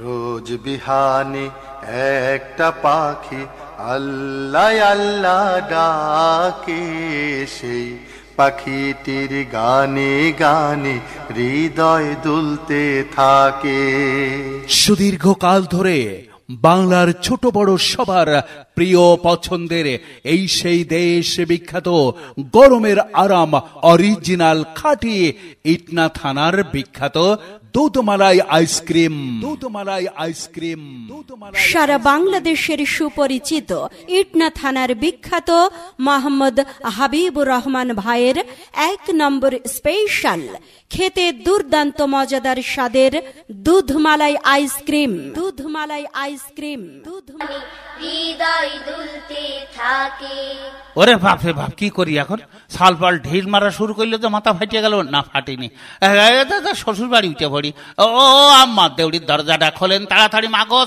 রোজ বিহানে একটা পাখি আল্লাহ আল্লাহ ডাকে, সেই পাখিটির গানে গানে হৃদয় দুলতে থাকে। সুদীর্ঘকাল ধরে বাংলার ছোট বড় সবার প্রিয় পছন্দের এই সেই দেশ বিখ্যাত গরমের আরাম অরিজিনাল খাঁটি ইটনা থানার বিখ্যাত দুধমালাই আইসক্রিম। দুধমালাই আইসক্রিম সারা বাংলাদেশের সুপরিচিত ইটনা থানার বিখ্যাত মোহাম্মদ হাবিবুর রহমান ভাইয়ের 1 নম্বর স্পেশাল, খেতে দুর্দান্ত মজাদার স্বাদের দুধমালাই আইসক্রিম। দুধমালাই আইসক্রিম হৃদয় দুলতে থাকে। ওরে বাপরে বাপ, কি করি এখন? সালপাল ঢিল মারা শুরু করলে তো মাথা ফাটিয়ে গেল। না, ফাটিনি। শ্বশুর বাড়ি উঠে পড়ি। ও আম্মা, দেউড়ির দরজাটা খোলেন তাড়াতাড়ি, মাগো।